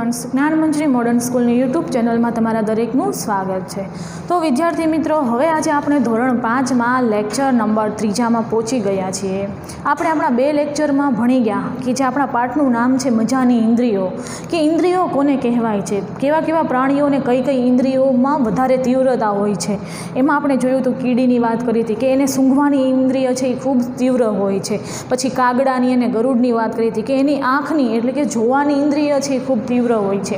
Students Gyanmanjari modern સ્કૂલની YouTube ચેનલમાં તમારા દરેકનું સ્વાગત છે। તો વિદ્યાર્થી મિત્રો, હવે આજે આપણે ધોરણ 5માં લેક્ચર નંબર 3માં પહોંચી ગયા છીએ। આપણે આપણા 2 લેક્ચરમાં ભણી ગયા કે જે આપણા પાઠનું નામ છે મજાની ઇન્દ્રિયો, કે ઇન્દ્રિયો કોને કહેવાય છે, કેવા કેવા પ્રાણીઓને કઈ કઈ ઇન્દ્રિયોમાં વધારે તીવ્રતા હોય છે। એમાં આપણે જોયું તો કીડીની વાત કરી હતી કે એને સૂંઘવાની ઇન્દ્રિય છે એ ખૂબ તીવ્ર હોય છે। પછી કાગડાની અને ગરુડની વાત કરી હતી કે એની આંખની એટલે કે જોવાની ઇન્દ્રિય છે એ ખૂબ તીવ્ર હોય છે।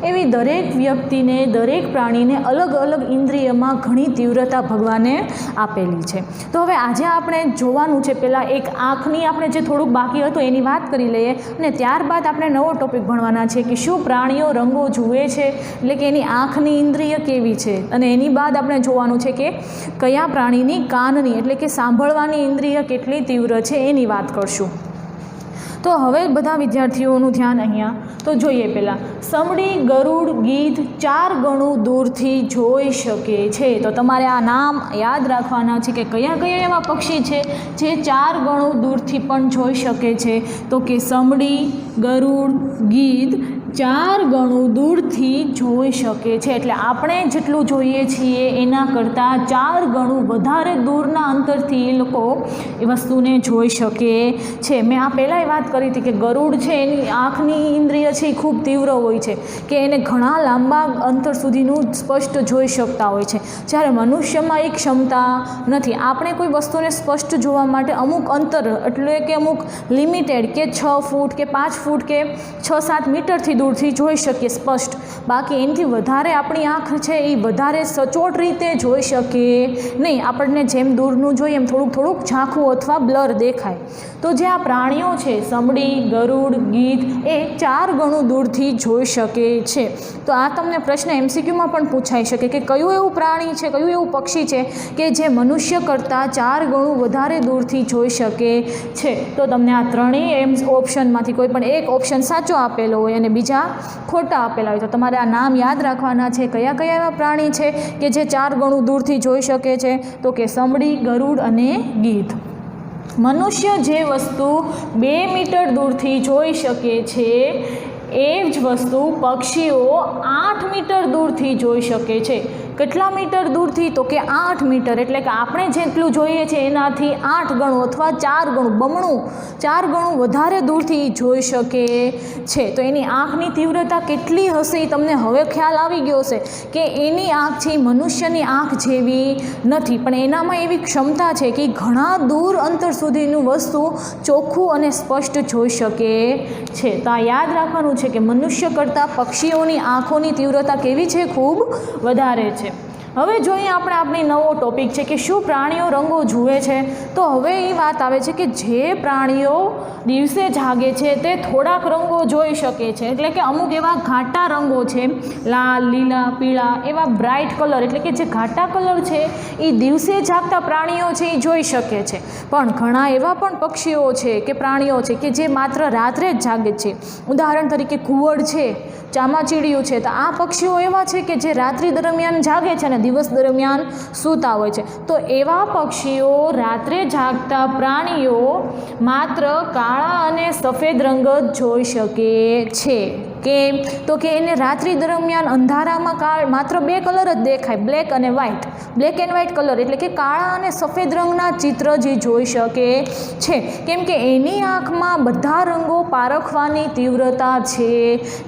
એવી દરેક વ્યક્તિને, દરેક પ્રાણીને અલગ અલગ ઇન્દ્રિયમાં ઘણી તીવ્રતા ભગવાને આપેલી છે। તો હવે આજે આપણે જોવાનું છે, પહેલાં એક આંખની આપણે જે થોડુંક બાકી હતું એની વાત કરી લઈએ અને ત્યારબાદ આપણે નવો ટોપિક ભણવાના છે કે શું પ્રાણીઓ રંગો જુએ છે, એટલે કે એની આંખની ઇન્દ્રિય કેવી છે, અને એની બાદ આપણે જોવાનું છે કે કયા પ્રાણીની કાનની એટલે કે સાંભળવાની ઇન્દ્રિય કેટલી તીવ્ર છે એની વાત કરશું। તો હવે બધા વિદ્યાર્થીઓનું ધ્યાન અહીંયા તો જોઈએ। પહેલાં સમડી, ગરુડ, ગીધ 4 ગણું દૂરથી જોઈ શકે છે। તો તમારે આ નામ યાદ રાખવાના છે કે કયા કયા એવા પક્ષી છે જે 4 ગણું દૂરથી પણ જોઈ શકે છે। તો કે સમડી, ગરુડ, ગીધ 4 ગણું દૂરથી જોઈ શકે છે, એટલે આપણે જેટલું જોઈએ છીએ એના કરતાં 4 ગણું વધારે દૂરના અંતરથી એ લોકો એ વસ્તુને જોઈ શકે છે। મેં આ પહેલાં વાત કરી હતી કે ગરુડ છે એની આંખની ઇન્દ્રિય છે એ ખૂબ તીવ્ર હોય છે, કે એને ઘણા લાંબા અંતર સુધીનું સ્પષ્ટ જોઈ શકતા હોય છે, જ્યારે મનુષ્યમાં એ ક્ષમતા નથી। આપણે કોઈ વસ્તુને સ્પષ્ટ જોવા માટે અમુક અંતર એટલે કે અમુક લિમિટેડ કે 6 ફૂટ કે 5 ફૂટ કે 6-7 મીટરથી દૂરથી જોઈ શકીએ સ્પષ્ટ, બાકી એનાથી વધારે આપણી આંખ છે એ વધારે સચોટ રીતે જોઈ શકીએ નહીં। આપણને જેમ દૂરનું જોઈએ એમ થોડુંક થોડુંક ઝાંખું અથવા બ્લર દેખાય। તો જે આ પ્રાણીઓ છે સમડી, ગરુડ, ગીધ એ 4 ગણું દૂરથી જોઈ શકે છે। તો આ તમને પ્રશ્ન MCQમાં પણ પૂછાઈ શકે કે કયું એવું પ્રાણી છે, કયું એવું પક્ષી છે કે જે મનુષ્ય કરતાં 4 ગણું વધારે દૂરથી જોઈ શકે છે। તો તમને આ ત્રણેય ઓપ્શનમાંથી કોઈ પણ એક ઓપ્શન સાચો આપેલો હોય અને બીજા ખોટા આપેલા હોય, તો તમારે આ નામ યાદ રાખવાના છે કયા કયા એવા પ્રાણી છે કે જે 4 ગણું દૂરથી જોઈ શકે છે। તો કે સમડી, ગરુડ અને ગીધ। મનુષ્ય જે વસ્તુ 2 મીટર દૂરથી જોઈ શકે છે એ જ વસ્તુ પક્ષીઓ 8 મીટર દૂરથી જોઈ શકે છે। કેટલા મીટર દૂરથી? તો કે 8 મીટર, એટલે કે આપણે જેટલું જોઈએ છે એનાથી 8 ગણું અથવા 4 ગણું, બમણું 4 ગણું વધારે દૂરથી જોઈ શકે છે। તો એની આંખની તીવ્રતા કેટલી હશે એ તમને હવે ખ્યાલ આવી ગયો હશે કે એની આંખ છે મનુષ્યની આંખ જેવી નથી, પણ એનામાં એવી ક્ષમતા છે કે ઘણા દૂર અંતર સુધીનું વસ્તુ ચોખ્ખું અને સ્પષ્ટ જોઈ શકે છે। તો આ યાદ રાખવાનું છે કે મનુષ્ય કરતાં પક્ષીઓની આંખોની તીવ્રતા કેવી છે? ખૂબ વધારે છે। હવે જોઈએ આપણે આપણી નવો ટોપિક છે કે શું પ્રાણીઓ રંગો જુએ છે। તો હવે એ વાત આવે છે કે જે પ્રાણીઓ દિવસે જાગે છે તે થોડાક રંગો જોઈ શકે છે, એટલે કે અમુક એવા ઘાટા રંગો છે, લાલ, લીલા, પીળા એવા બ્રાઇટ કલર, એટલે કે જે ઘાટા કલર છે એ દિવસે જાગતા પ્રાણીઓ છે એ જોઈ શકે છે। પણ ઘણા એવા પણ પક્ષીઓ છે કે પ્રાણીઓ છે કે જે માત્ર રાત્રે જ જાગે છે। ઉદાહરણ તરીકે કુવડ છે, ચામાચીડિયું છે, તો આ પક્ષીઓ એવા છે કે જે રાત્રિ દરમિયાન જાગે છે અને દિવસ દરમિયાન સૂતા હોય છે। તો એવા પક્ષીઓ, રાત્રે જાગતા પ્રાણીઓ માત્ર કાળા અને સફેદ રંગ જ જોઈ શકે છે। કેમ? તો કે એને રાત્રિ દરમિયાન અંધારામાં માત્ર 2 કલર જ દેખાય, બ્લેક અને white, black and white colour, એટલે કે કાળા અને સફેદ રંગના ચિત્ર જે જોઈ શકે છે, કેમ કે એની આંખમાં બધા રંગો પારખવાની તીવ્રતા છે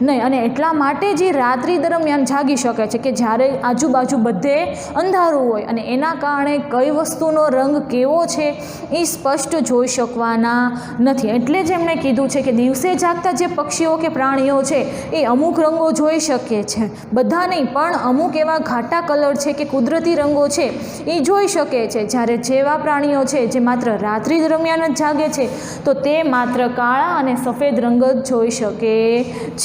નહીં, અને એટલા માટે જ રાત્રિ દરમિયાન જાગી શકે છે કે જ્યારે આજુબાજુ બધે અંધારું હોય અને એના કારણે કઈ વસ્તુનો રંગ કેવો છે એ સ્પષ્ટ જોઈ શકવાના નથી। એટલે જ એમણે કીધું છે કે દિવસે જાગતા જે પક્ષીઓ કે પ્રાણીઓ છે એ અમુક રંગો જોઈ શકે છે, બધા નહીં પણ અમુક એવા ઘાટા કલર છે કે કુદરતી રંગો છે એ જોઈ શકે છે, જ્યારે જેવા પ્રાણીઓ છે જે માત્ર રાત્રિ દરમિયાન જ જાગે છે તો તે માત્ર કાળા અને સફેદ રંગ જ જોઈ શકે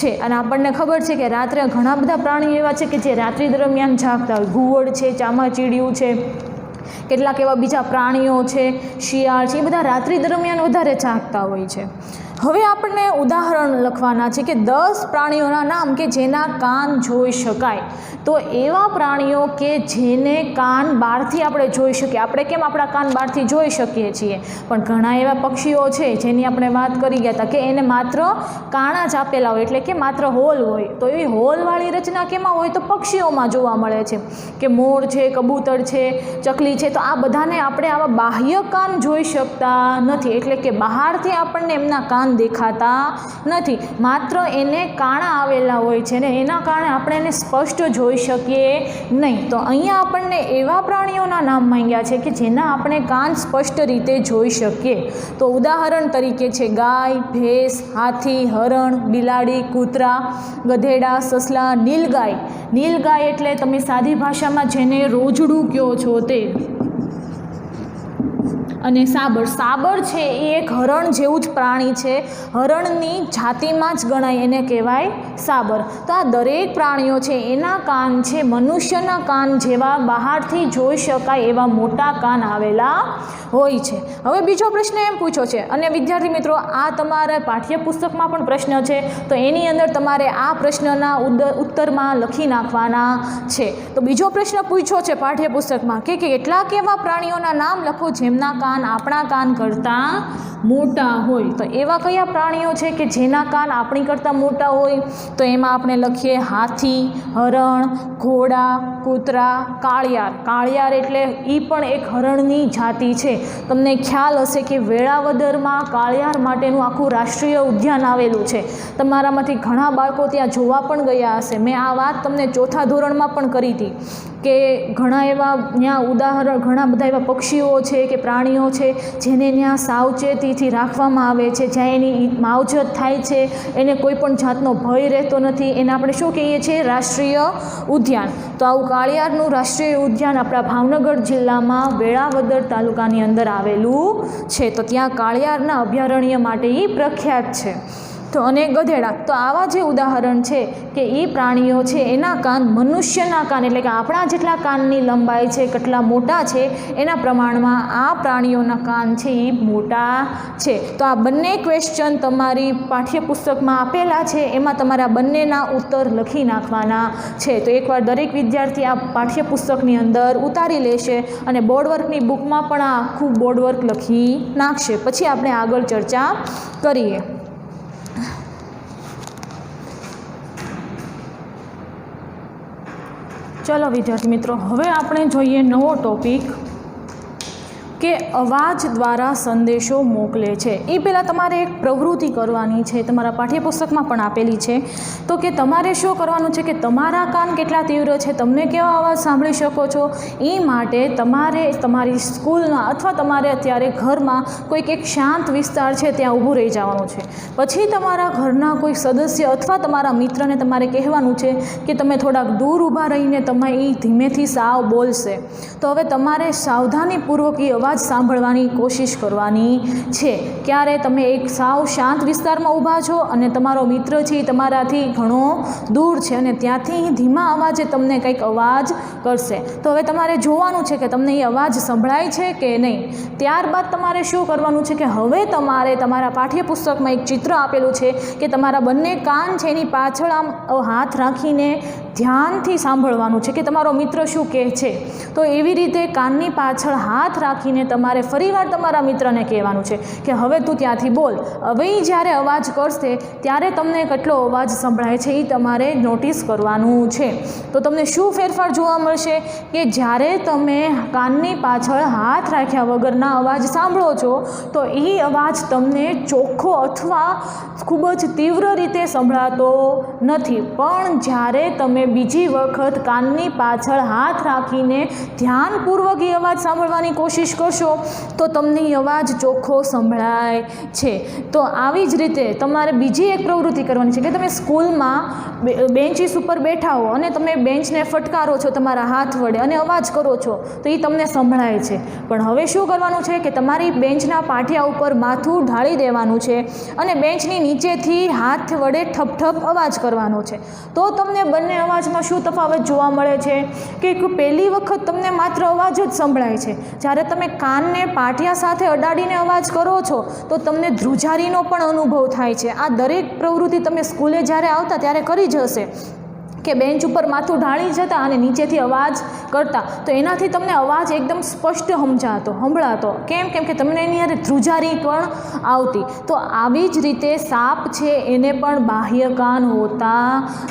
છે। અને આપણને ખબર છે કે રાત્રે ઘણા બધા પ્રાણીઓ એવા છે કે જે રાત્રિ દરમિયાન જાગતા હોય, ઘુવડ છે, ચામાચીડિયું છે, કેટલાક એવા બીજા પ્રાણીઓ છે, શિયાળ છે, એ બધા રાત્રિ દરમિયાન વધારે જાગતા હોય છે। હવે આપણને ઉદાહરણ લખવાના છે કે 10 પ્રાણીઓના નામ કે જેના કાન જોઈ શકાય. તો એવા પ્રાણીઓ કે જેને કાન બહારથી આપણે જોઈ શકીએ. આપણે કેમ આપણા કાન બહારથી જોઈ શકીએ છીએ, પણ ઘણા એવા પક્ષીઓ છે જેની આપણે વાત કરી ગયા હતા કે એને માત્ર કાણા જ આપેલા હોય, એટલે કે માત્ર હોલ હોય. તો એવી હોલવાળી રચના કેમાં હોય? તો પક્ષીઓમાં જોવા મળે છે કે મોર છે, કબૂતર છે, ચકલી છે. તો આ બધાને આપણે આવા બાહ્ય કાન જોઈ શકતા નથી, એટલે કે બહારથી આપણને એમના કાન દેખાતા નથી, માત્ર એને કાણા આવેલા હોય છે ને એના કારણે આપણે એને સ્પષ્ટ જોઈ શકીએ નહીં. તો અહીંયા આપણને એવા પ્રાણીઓના નામ માંગ્યા છે કે જેના આપણે કાન સ્પષ્ટ રીતે જોઈ શકીએ. તો ઉદાહરણ તરીકે છે ગાય, ભેંસ, હાથી, હરણ, બિલાડી, કૂતરા, ગધેડા, સસલા, નીલગાય. નીલગાય એટલે તમે સાદી ભાષામાં જેને રોજડું કહો છો તે. અને સાબર. સાબર છે એ એક હરણ જેવું જ પ્રાણી છે, હરણની જાતિમાં જ ગણાય, એને કહેવાય સાબર. તો આ દરેક પ્રાણીઓ છે એના કાન છે મનુષ્યના કાન જેવા બહારથી જોઈ શકાય એવા મોટા કાન આવેલા હોય છે. હવે બીજો પ્રશ્ન એમ પૂછો છે, અને વિદ્યાર્થી મિત્રો આ તમારા પાઠ્યપુસ્તકમાં પણ પ્રશ્ન છે, તો એની અંદર તમારે આ પ્રશ્નના ઉત્તરમાં લખી નાખવાના છે. તો બીજો પ્રશ્ન પૂછ્યો છે પાઠ્યપુસ્તકમાં કે કેટલાક એવા પ્રાણીઓના નામ લખો જેમના કાન આપણા કાન કરતાં મોટા હોય. તો એવા કયા પ્રાણીઓ છે કે જેના કાન આપણી કરતાં મોટા હોય? તો એમાં આપણે લખીએ હાથી, હરણ, ઘોડા, કૂતરા, કાળિયાર. કાળિયાર એટલે એ પણ એક હરણની જાતિ છે. તમને ખ્યાલ હશે કે વેળાવદરમાં કાળિયાર માટેનું આખું રાષ્ટ્રીય ઉદ્યાન આવેલું છે. તમારામાંથી ઘણા બાળકો ત્યાં જોવા પણ ગયા હશે. મેં આ વાત તમને 4થા ધોરણમાં પણ કરી હતી કે ઘણા એવા ત્યાં ઉદાહરણ, ઘણા બધા એવા પક્ષીઓ છે કે પ્રાણીઓ છે જેને ત્યાં સાવચેતીથી રાખવામાં આવે છે, જ્યાં એની માવજત થાય છે, એને કોઈ પણ જાતનો ભય રહેતો નથી. એને આપણે શું કહીએ છીએ? રાષ્ટ્રીય ઉદ્યાન. તો આવું કાળિયારનું રાષ્ટ્રીય ઉદ્યાન આપણા ભાવનગર જિલ્લામાં વેળાવદર તાલુકાની અંદર આવેલું છે. તો ત્યાં કાળિયારના અભયારણ્ય માટે એ પ્રખ્યાત છે. તો અને ગધેડા. તો આવા જે ઉદાહરણ છે કે એ પ્રાણીઓ છે એના કાન મનુષ્યના કાન, એટલે કે આપણા જેટલા કાનની લંબાઈ છે, કેટલા મોટા છે એના પ્રમાણમાં આ પ્રાણીઓના કાન છે એ મોટા છે. તો આ બંને ક્વેશ્ચન તમારી પાઠ્યપુસ્તકમાં આપેલા છે, એમાં તમારા બંનેના ઉત્તર લખી નાખવાના છે. તો એકવાર દરેક વિદ્યાર્થી આ પાઠ્યપુસ્તકની અંદર ઉતારી લેશે અને બોર્ડવર્કની બુકમાં પણ આ આખું બોર્ડવર્ક લખી નાખશે. પછી આપણે આગળ ચર્ચા કરીએ. ચલો વિદ્યાર્થી મિત્રો, હવે આપણે જોઈએ નવો ટોપિક કે અવાજ દ્વારા સંદેશો મોકલે છે. એ પહેલાં તમારે એક પ્રવૃત્તિ કરવાની છે, તમારા પાઠ્યપુસ્તકમાં પણ આપેલી છે. તો કે તમારે શું કરવાનું છે કે તમારા કાન કેટલા તીવ્ર છે, તમને કેવા અવાજ સાંભળી શકો છો, એ માટે તમારે તમારી સ્કૂલમાં અથવા તમારે અત્યારે ઘરમાં કોઈક એક શાંત વિસ્તાર છે ત્યાં ઊભું રહી જવાનું છે. પછી તમારા ઘરના કોઈ સદસ્ય અથવા તમારા મિત્રને તમારે કહેવાનું છે કે તમે થોડાક દૂર ઊભા રહીને તમે એ ધીમેથી સાવ બોલશે. તો હવે તમારે સાવધાનીપૂર્વક એ અવાજ સાંભળવાની કોશિશ કરવાની છે. ક્યારે તમે એક સાવ શાંત વિસ્તારમાં ઊભા છો અને તમારો મિત્ર છે તમારાથી ઘણો દૂર છે અને ત્યાંથી ધીમા અવાજે તમને કંઈક અવાજ કરશે. તો હવે તમારે જોવાનું છે કે તમને એ અવાજ સંભળાય છે કે નહીં. ત્યારબાદ તમારે શું કરવાનું છે કે હવે તમારે તમારા પાઠ્યપુસ્તકમાં એક ચિત્ર આપેલું છે કે તમારા બંને કાન છે એની પાછળ આમ હાથ રાખીને ધ્યાનથી સાંભળવાનું છે કે તમારો મિત્ર શું કહે છે. તો એવી રીતે કાનની પાછળ હાથ રાખીને તમારે ફરીવાર તમારા મિત્રને કહેવાનું છે કે હવે તું ત્યાંથી બોલ. હવે જ્યારે અવાજ કરશે ત્યારે તમને કેટલો અવાજ સંભળાય છે એ તમારે નોટિસ કરવાનું છે. તો તમને શું ફેરફાર જોવા મળશે કે જ્યારે તમે કાનની પાછળ હાથ રાખ્યા વગરના અવાજ સાંભળો છો તો એ અવાજ તમને ચોખ્ખો અથવા ખૂબ જ તીવ્ર રીતે સંભળાતો નથી. પણ જ્યારે તમે બીજી વખત કાનની પાછળ હાથ રાખીને ધ્યાનપૂર્વક એ અવાજ સાંભળવાની કોશિશ કરશો તો તમને એ અવાજ ચોખ્ખો સંભળાય છે. તો આવી જ રીતે તમારે બીજી એક પ્રવૃત્તિ કરવાની છે કે તમે સ્કૂલમાં બેન્ચીસ ઉપર બેઠા હો અને તમે બેન્ચને ફટકારો છો તમારા હાથ વડે અને અવાજ કરો છો તો એ તમને સંભળાય છે. પણ હવે શું કરવાનું છે કે તમારી બેન્ચના પાટિયા ઉપર માથું ઢાળી દેવાનું છે અને બેન્ચની નીચેથી હાથ વડે ઠપ ઠપ અવાજ કરવાનો છે. તો તમને બંને અવાજ અવાજમાં શું તફાવત જોવા મળે છે કે પહેલી વખત તમને માત્ર અવાજ જ સંભળાય છે. જ્યારે તમે કાનને પાટિયા સાથે અડાડીને અવાજ કરો છો તો તમને ધ્રુજારીનો પણ અનુભવ થાય છે. આ દરેક પ્રવૃત્તિ તમે સ્કૂલે જ્યારે આવતા ત્યારે કરી જ હશે કે બેન્ચ ઉપર માથું ઢાળી જતા અને નીચેથી અવાજ કરતા, તો એનાથી તમને અવાજ એકદમ સ્પષ્ટ સંભળાતો. કેમ કે તમને એની યારે ધ્રુજારી પણ આવતી. તો આવી જ રીતે સાપ છે એને પણ બાહ્ય કાન હોતા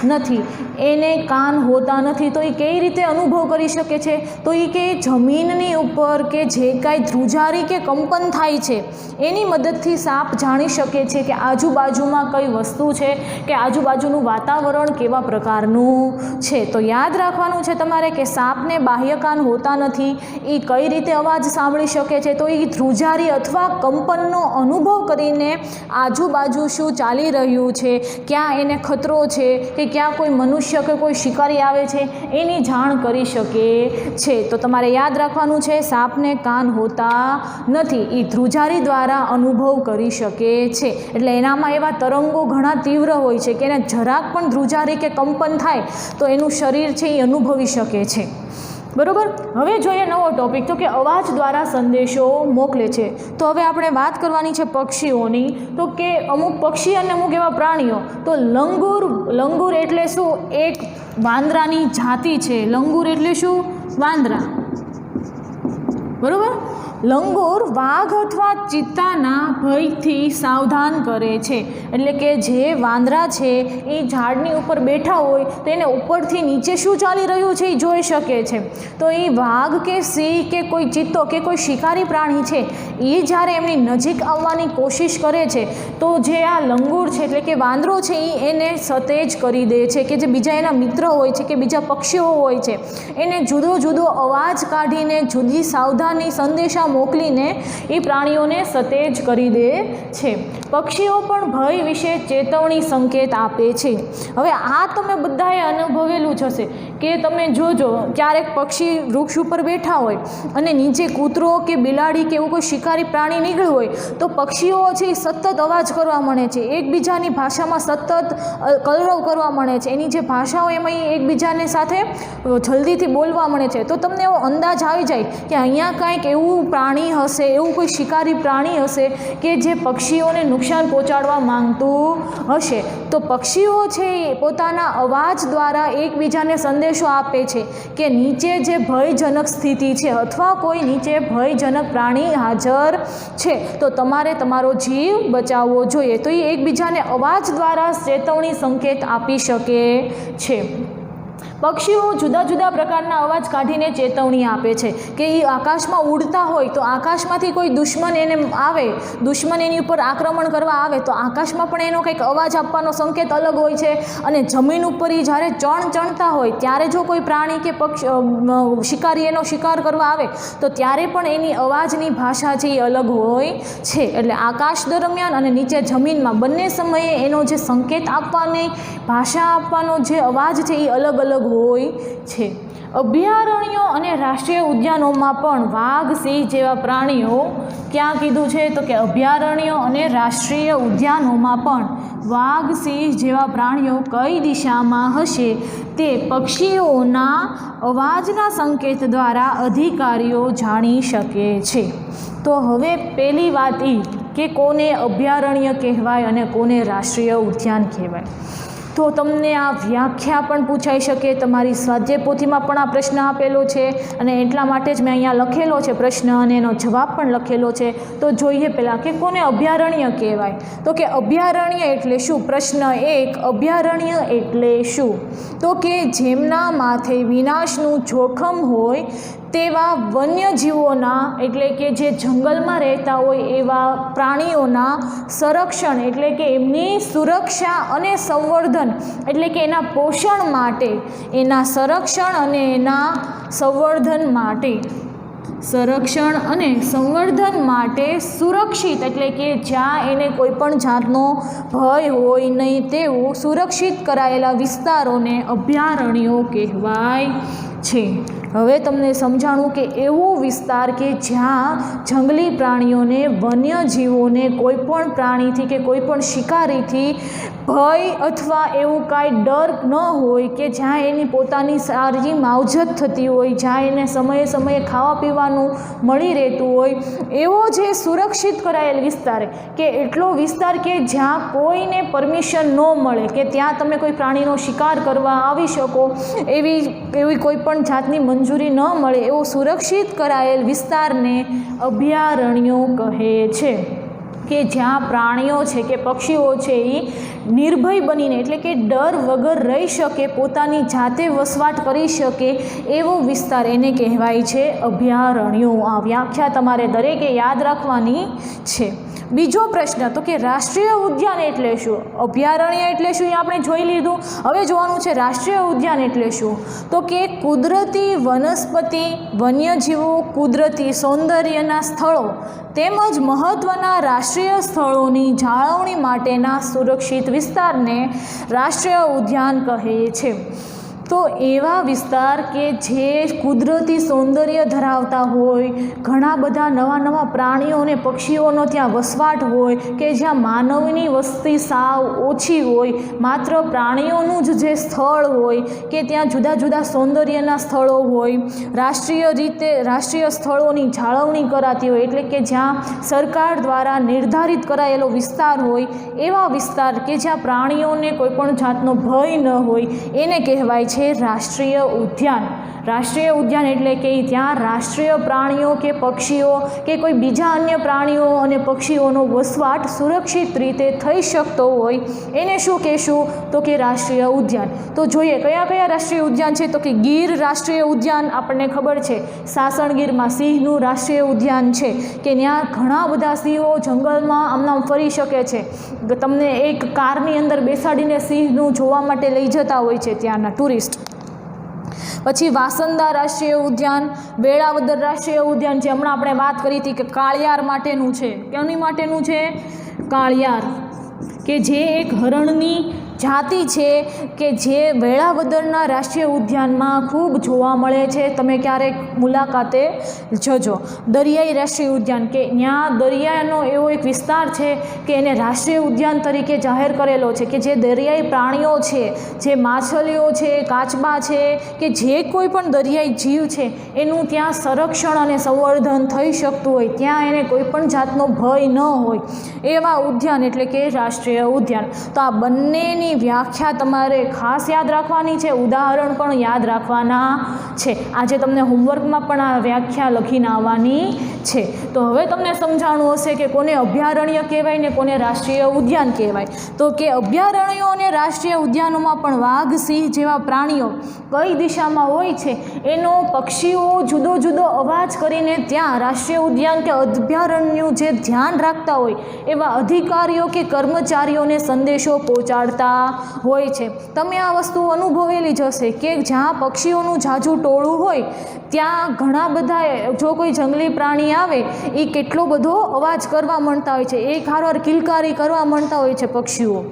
નથી. એને કાન હોતા નથી તો એ કઈ રીતે અનુભવ કરી શકે છે? તો એ કે જમીનની ઉપર કે જે કાંઈ ધ્રુજારી કે કંપન થાય છે એની મદદથી સાપ જાણી શકે છે કે આજુબાજુમાં કઈ વસ્તુ છે, કે આજુબાજુનું વાતાવરણ કેવા પ્રકારનું છે. તો યાદ રાખવાનું છે તમારે કે સાપને બાહ્ય કાન હોતા નથી. એ કઈ રીતે અવાજ સાંભળી શકે છે? તો એ ધ્રુજારી અથવા કંપનનો અનુભવ કરીને આજુબાજુ શું ચાલી રહ્યું છે, ક્યાં એને ખતરો છે, કે ક્યાં કોઈ મનુષ્ય કે કોઈ શિકારી આવે છે એની જાણ કરી શકે છે. તો તમારે યાદ રાખવાનું છે સાપને કાન હોતા નથી. એ ધ્રુજારી દ્વારા અનુભવ કરી શકે છે. એટલે એનામાં એવા તરંગો ઘણા તીવ્ર હોય છે કે એને જરાક પણ ધ્રુજારી કે કંપન થાય તો એનું શરીર છે એ અનુભવી શકે છે. બરોબર. હવે જોઈએ નવો ટોપિક, તો કે અવાજ દ્વારા સંદેશો મોકલે છે. તો હવે આપણે વાત કરવાની છે પક્ષીઓની. તો કે અમુક પક્ષી અને અમુક એવા પ્રાણીઓ, તો લંગૂર એટલે શું? એક વાંદરાની જાતિ છે. લંગૂર એટલે શું? વાંદરા. બરોબર. લંગૂર વાઘ અથવા ચિત્તાના ભયથી સાવધાન કરે છે. એટલે કે જે વાંદરા છે એ ઝાડની ઉપર બેઠા હોય તો એને ઉપરથી નીચે શું ચાલી રહ્યું છે એ જોઈ શકે છે. તો એ વાઘ કે સિંહ કે કોઈ ચિત્તો કે કોઈ શિકારી પ્રાણી છે એ જ્યારે એમની નજીક આવવાની કોશિશ કરે છે તો જે આ લંગૂર છે એટલે કે વાંદરો છે એ એને સતેજ કરી દે છે. કે જે બીજા એના મિત્ર હોય છે કે બીજા પક્ષીઓ હોય છે એને જુદો જુદો અવાજ કાઢીને જુદી સાવધાની સંદેશા મોકલીને એ પ્રાણીઓને સતેજ કરી દે છે. પક્ષીઓ પણ ભય વિશે ચેતવણી સંકેત આપે છે. હવે આ તમે બધાએ અનુભવેલું જ હશે કે તમે જોજો ક્યારેક પક્ષી વૃક્ષ ઉપર બેઠા હોય અને નીચે કૂતરો કે બિલાડી કે એવું કોઈ શિકારી પ્રાણી નીકળ્યું હોય તો પક્ષીઓ છે એ સતત અવાજ કરવા માંડે છે, એકબીજાની ભાષામાં સતત કલરવ કરવા માંડે છે. એની જે ભાષા હોય એમાં એ એકબીજાને સાથે જલ્દીથી બોલવા મળે છે. તો તમને એવો અંદાજ આવી જાય કે અહીંયા કાંઈક એવું પ્રાણી હશે, એવું કોઈ શિકારી પ્રાણી હશે કે જે પક્ષીઓને નુકસાન પહોંચાડવા માંગતું હશે. તો પક્ષીઓ છે એ પોતાના અવાજ દ્વારા એકબીજાને સંદેશો આપે છે કે નીચે જે ભયજનક સ્થિતિ છે અથવા કોઈ નીચે ભયજનક પ્રાણી હાજર છે તો તમારે તમારો જીવ બચાવવો જોઈએ. તો એ એકબીજાને અવાજ દ્વારા ચેતવણી સંકેત આપી શકે છે. પક્ષીઓ જુદા જુદા પ્રકારના અવાજ કાઢીને ચેતવણી આપે છે કે એ આકાશમાં ઉડતા હોય તો આકાશમાંથી કોઈ દુશ્મન એને આવે, દુશ્મન એની ઉપર આક્રમણ કરવા આવે તો આકાશમાં પણ એનો કંઈક અવાજ આપવાનો સંકેત અલગ હોય છે. અને જમીન ઉપર એ જ્યારે ચણતા હોય ત્યારે જો કોઈ પ્રાણી કે શિકારી એનો શિકાર કરવા આવે તો ત્યારે પણ એની અવાજની ભાષા છે એ અલગ હોય છે. એટલે આકાશ દરમિયાન અને નીચે જમીનમાં બંને સમયે એનો જે સંકેત આપવાની ભાષા આપવાનો જે અવાજ છે એ અલગ અલગ હોય છે. અભયારણ્યો અને રાષ્ટ્રીય ઉદ્યાનોમાં પણ વાઘ, સિંહ જેવા પ્રાણીઓ ક્યાં કીધું છે? તો કે અભયારણ્યો અને રાષ્ટ્રીય ઉદ્યાનોમાં પણ વાઘ, સિંહ જેવા પ્રાણીઓ કઈ દિશામાં હશે તે પક્ષીઓના અવાજના સંકેત દ્વારા અધિકારીઓ જાણી શકે છે. તો હવે પહેલી વાત એ કે કોને અભયારણ્ય કહેવાય અને કોને રાષ્ટ્રીય ઉદ્યાન કહેવાય. તો તમને આ વ્યાખ્યા પણ પૂછાઈ શકે. તમારી સ્વાધ્યાય પોથીમાં પણ આ પ્રશ્ન આપેલો છે અને એટલા માટે જ મેં અહીંયા લખેલો છે પ્રશ્ન અને એનો જવાબ પણ લખેલો છે. તો જોઈએ પહેલાં કે કોને અભયારણ્ય કહેવાય. તો કે અભયારણ્ય એટલે શું? પ્રશ્ન 1, અભયારણ્ય એટલે શું? તો કે જેમના માથે વિનાશનું જોખમ હોય તેવા વન્યજીવોના એટલે કે જે જંગલમાં રહેતા હોય એવા પ્રાણીઓના સંરક્ષણ એટલે કે એમની સુરક્ષા અને સંવર્ધન એટલે કે એના પોષણ માટે, એના સંરક્ષણ અને એના સંવર્ધન માટે, સંરક્ષણ અને સંવર્ધન માટે સુરક્ષિત એટલે કે જ્યાં એને કોઈ પણ જાતનો ભય હોય નહીં તેવું સુરક્ષિત કરાયેલા વિસ્તારોને અભયારણ્યો કહેવાય છે. હવે તમને સમજાણું કે એવો વિસ્તાર કે જ્યાં જંગલી પ્રાણીઓને, વન્યજીવોને કોઈ પણ પ્રાણીથી કે કોઈ પણ શિકારીથી ભય અથવા એવું કાંઈ ડર ન હોય, કે જ્યાં એની પોતાની સારી માવજત થતી હોય, જ્યાં એને સમયે સમયે ખાવા પીવાનું મળી રહેતું હોય, એવો જે સુરક્ષિત કરાયેલ વિસ્તાર, કે એટલો વિસ્તાર કે જ્યાં કોઈને પરમિશન ન મળે, કે ત્યાં તમે કોઈ પ્રાણીનો શિકાર કરવા આવી શકો એવી કોઈ પણ જાતની મંજૂરી ન મળે, એવો સુરક્ષિત કરાયેલ વિસ્તારને અભયારણ્યો કહે છે, કે જ્યાં પ્રાણીઓ છે કે પક્ષીઓ છે એ નિર્ભય બનીને, એટલે કે ડર વગર રહી શકે, પોતાની જાતે વસવાટ કરી શકે એવો વિસ્તાર એને કહેવાય છે અભયારણ્યો. આ વ્યાખ્યા તમારે દરેકે યાદ રાખવાની છે. બીજો પ્રશ્ન, તો કે રાષ્ટ્રીય ઉદ્યાન એટલે શું? અભયારણ્ય એટલે શું એ આપણે જોઈ લીધું. હવે જોવાનું છે રાષ્ટ્રીય ઉદ્યાન એટલે શું. તો કે કુદરતી વનસ્પતિ, વન્યજીવો, કુદરતી સૌંદર્યના સ્થળો તેમજ મહત્ત્વના રાષ્ટ્રીય સ્થળોની જાળવણી માટેના સુરક્ષિત વિસ્તારને રાષ્ટ્રીય ઉદ્યાન કહે છે. તો એવા વિસ્તાર કે જે કુદરતી સૌંદર્ય ધરાવતા હોય, ઘણા બધા નવા નવા પ્રાણીઓ અને પક્ષીઓનો ત્યાં વસવાટ હોય, કે જ્યાં માનવની વસ્તી સાવ ઓછી હોય, માત્ર પ્રાણીઓનું જ જે સ્થળ હોય, કે ત્યાં જુદા જુદા સૌંદર્યના સ્થળો હોય, રાષ્ટ્રીય સ્થળોની જાળવણી કરાતી હોય, એટલે કે જ્યાં સરકાર દ્વારા નિર્ધારિત કરાયેલો વિસ્તાર હોય, એવા વિસ્તાર કે જ્યાં પ્રાણીઓને કોઈપણ જાતનો ભય ન હોય, એને કહેવાય છે રાષ્ટ્રીય ઉદ્યાન. રાષ્ટ્રીય ઉદ્યાન એટલે કે ત્યાં રાષ્ટ્રીય પ્રાણીઓ કે પક્ષીઓ કે કોઈ બીજા અન્ય પ્રાણીઓ અને પક્ષીઓનો વસવાટ સુરક્ષિત રીતે થઈ શકતો હોય, એને શું કહેશું? તો કે રાષ્ટ્રીય ઉદ્યાન. તો જોઈએ કયા કયા રાષ્ટ્રીય ઉદ્યાન છે. તો કે ગીર રાષ્ટ્રીય ઉદ્યાન આપણને ખબર છે, સાસણગીરમાં સિંહનું રાષ્ટ્રીય ઉદ્યાન છે, કે ત્યાં ઘણા બધા સિંહો જંગલમાં આમનામ ફરી શકે છે. તમને એક કારની અંદર બેસાડીને સિંહનું જોવા માટે લઈ જતા હોય છે ત્યાંના ટુરિસ્ટ. પછી વાસંદા રાષ્ટ્રીય ઉદ્યાન, વેળાવદર રાષ્ટ્રીય ઉદ્યાન, જે હમણાં આપણે વાત કરી હતી કે કાળિયાર માટેનું છે. કેની માટેનું છે? કાળિયાર, કે જે એક હરણની જાતિ છે, કે જે વેળાવદરના રાષ્ટ્રીય ઉદ્યાનમાં ખૂબ જોવા મળે છે. તમે ક્યારેક મુલાકાતે જજો. દરિયાઈ રાષ્ટ્રીય ઉદ્યાન, કે ત્યાં દરિયાનો એવો એક વિસ્તાર છે કે એને રાષ્ટ્રીય ઉદ્યાન તરીકે જાહેર કરેલો છે, કે જે દરિયાઈ પ્રાણીઓ છે, જે માછલીઓ છે, કાચબા છે, કે જે કોઈ પણ દરિયાઈ જીવ છે, એનું ત્યાં સંરક્ષણ અને સંવર્ધન થઈ શકતું હોય, ત્યાં એને કોઈ પણ જાતનો ભય ન હોય, એવા ઉદ્યાન એટલે કે રાષ્ટ્રીય ઉદ્યાન. તો આ બંનેની વ્યાખ્યા તમારે ખાસ યાદ રાખવાની છે, ઉદાહરણ પણ યાદ રાખવાના છે. આજે તમને હોમવર્કમાં પણ આ વ્યાખ્યા લખીને આવવાની છે. તો હવે તમને સમજાણું હશે કે કોને અભયારણ્ય કહેવાય ને કોને રાષ્ટ્રીય ઉદ્યાન કહેવાય. તો કે અભયારણ્યો અને રાષ્ટ્રીય ઉદ્યાનોમાં પણ વાઘ, સિંહ જેવા પ્રાણીઓ કઈ દિશામાં હોય છે એનો પક્ષીઓ જુદો જુદો અવાજ કરીને ત્યાં રાષ્ટ્રીય ઉદ્યાન કે અભયારણ્યનું જે ધ્યાન રાખતા હોય એવા અધિકારીઓ કે કર્મચારીઓને સંદેશો પહોંચાડતા હોય છે. તમે આ વસ્તુ અનુભવેલી જ હશે કે જ્યાં પક્ષીઓનું ઝાઝું ટોળું હોય ત્યાં ઘણા બધા, જો કોઈ જંગલી પ્રાણી આવે એ કેટલો બધો અવાજ કરવા માંડતા હોય છે, એક હારવાર કિલકારી કરવા માંડતા હોય છે પક્ષીઓ.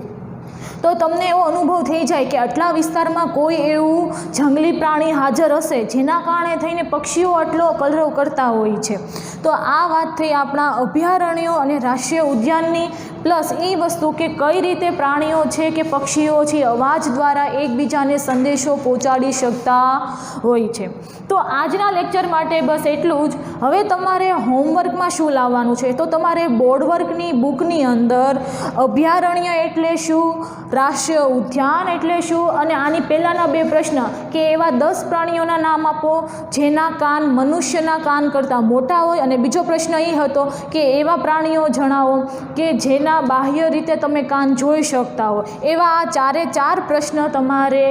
તો તમને એવો અનુભવ થઈ જાય કે આટલા વિસ્તારમાં કોઈ એવું જંગલી પ્રાણી હાજર હશે જેના કારણે થઈને પક્ષીઓ આટલો કલરવ કરતા હોય છે. તો આ વાત થઈ આપણા અભયારણ્યો અને રાષ્ટ્રીય ઉદ્યાનની. પ્લસ એ વસ્તુ કે કઈ રીતે પ્રાણીઓ છે કે પક્ષીઓ છે અવાજ દ્વારા એકબીજાને સંદેશો પહોંચાડી શકતા હોય છે. તો આજના લેક્ચર માટે બસ એટલું જ. હવે તમારે હોમવર્કમાં શું લાવવાનું છે? તો તમારે બોર્ડવર્કની બુકની અંદર અભયારણ્ય એટલે શું, રાષ્ટ્રીય ઉદ્યાન એટલે શું, અને આની પહેલાંના 2 પ્રશ્ન કે એવા 10 પ્રાણીઓના નામ આપો જેના કાન મનુષ્યના કાન કરતાં મોટા હોય, અને બીજો પ્રશ્ન એ હતો કે એવા પ્રાણીઓ જણાવો કે જેના બાહ્ય રીતે તમે કાન જોઈ શકતા હો. એવા આ 4 પ્રશ્ન તમારે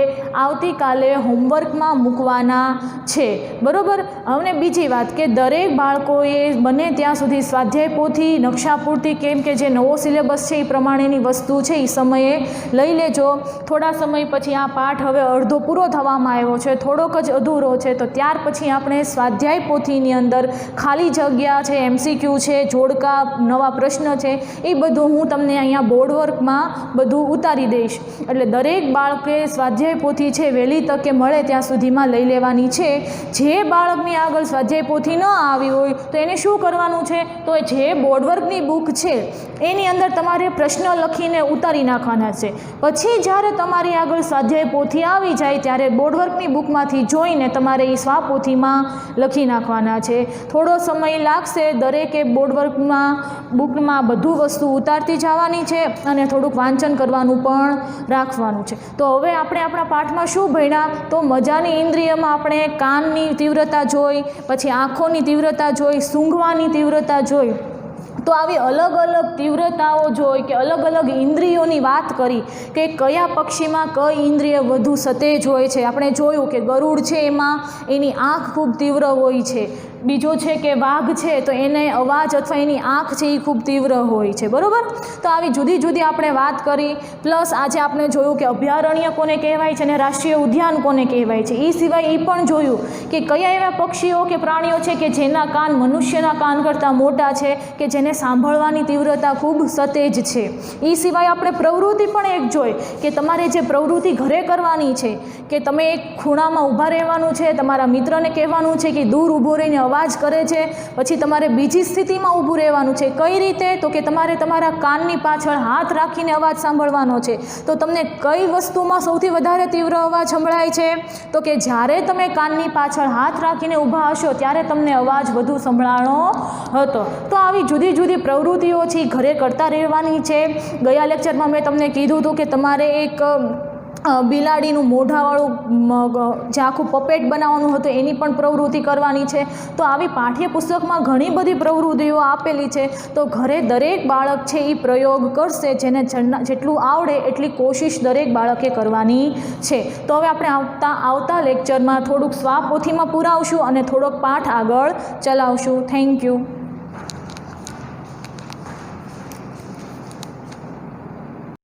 આવતીકાલે હોમવર્કમાં મૂકવાના છે, બરાબર. હવે બીજી વાત કે દરેક બાળકોએ બને ત્યાં સુધી સ્વાધ્યાય પોથી, નકશા પૂરતી, કેમ કે જે નવો સિલેબસ છે એ પ્રમાણેની વસ્તુ છે એ સમયે લઈ લેજો. થોડા સમય પછી આ પાઠ હવે અડધો પૂરો થવામાં આવ્યો છે, થોડોક જ અધૂરો છે, તો ત્યાર પછી આપણે સ્વાધ્યાય પોથીની અંદર ખાલી જગ્યા છે, MCQ છે, જોડકા, નવા પ્રશ્ન છે, એ બધું હું તમને અહીંયા બોર્ડવર્કમાં બધું ઉતારી દઈશ. એટલે દરેક બાળકે સ્વાધ્યાય પોથી છે વહેલી તકે મળે ત્યાં સુધીમાં લઈ લેવાની છે. જે બાળકની આગળ સ્વાધ્યાય પોથી ન આવી હોય તો એને શું કરવાનું છે? તો જે બોર્ડવર્કની બુક છે એની અંદર તમારે પ્રશ્ન લખીને ઉતારી નાખવાના છે. પછી જ્યારે તમારી આગળ સ્વાધ્યાય પોથી આવી જાય ત્યારે બોર્ડવર્કની બુકમાંથી જોઈને તમારે એ સ્વાપોથીમાં લખી નાખવાના છે. થોડો સમય લાગશે, દરેકે બુકમાં બધું વસ્તુ ઉતારતી જવાની છે અને થોડુંક વાંચન કરવાનું પણ રાખવાનું છે. તો હવે આપણે આપણા પાઠમાં શું ભણ્યા? તો મજાની ઇન્દ્રિયમાં આપણે કાનની તીવ્રતા જોઈ, પછી આંખોની તીવ્રતા જોઈ, સૂંઘવાની તીવ્રતા જોઈ. તો આવી અલગ અલગ તીવ્રતાઓ જોઈ કે અલગ અલગ ઇન્દ્રિયોની વાત કરી કે કયા પક્ષીમાં કઈ ઇન્દ્રિય વધુ સતેજ હોય છે. આપણે જોયું કે ગરુડ છે એમાં એની આંખ ખૂબ તીવ્ર હોય છે. બીજો છે કે વાઘ છે તો એને અવાજ અથવા એની આંખ છે એ ખૂબ તીવ્ર હોય છે. બરાબર? તો આવી જુદી જુદી આપણે વાત કરી. પ્લસ આજે આપણે જોયું કે અભયારણ્ય કોને કહેવાય છે અને રાષ્ટ્રીય ઉદ્યાન કોને કહેવાય છે. એ સિવાય એ પણ જોયું કે કયા એવા પક્ષીઓ કે પ્રાણીઓ છે કે જેના કાન મનુષ્યના કાન કરતાં મોટા છે, કે જેને સાંભળવાની તીવ્રતા ખૂબ સતેજ છે. એ સિવાય આપણે પ્રવૃત્તિ પણ એક જોઈ કે તમારે જે પ્રવૃત્તિ ઘરે કરવાની છે કે તમે એક ખૂણામાં ઊભા રહેવાનું છે, તમારા મિત્રને કહેવાનું છે કે દૂર ઊભો રહીને અવાજ કરે છે, પછી તમારે બીજી સ્થિતિમાં ઊભું રહેવાનું છે. કઈ રીતે? તો કે તમારે તમારા કાનની પાછળ હાથ રાખીને અવાજ સાંભળવાનો છે. તો તમને કઈ વસ્તુમાં સૌથી વધારે તીવ્ર અવાજ સંભળાય છે? તો કે જ્યારે તમે કાનની પાછળ હાથ રાખીને ઊભા હશો ત્યારે તમને અવાજ વધુ સંભળાણો હતો. તો આવી જુદી જુદી પ્રવૃત્તિઓ છે ઘરે કરતા રહેવાની છે. ગયા લેક્ચરમાં મેં તમને કીધું હતું કે તમારે એક બિલાડીનું મોઢાવાળું જે આખું પપેટ બનાવવાનું હતું એની પણ પ્રવૃત્તિ કરવાની છે. તો આવી પાઠ્યપુસ્તકમાં ઘણી બધી પ્રવૃત્તિઓ આપેલી છે. તો ઘરે દરેક બાળક છે એ પ્રયોગ કરશે. જેને જેટલું આવડે એટલી કોશિશ દરેક બાળકે કરવાની છે. તો હવે આપણે આવતા લેક્ચરમાં થોડુંક સ્વાપોથીમાં પુરાવશું અને થોડોક પાઠ આગળ ચલાવશું. Thank you.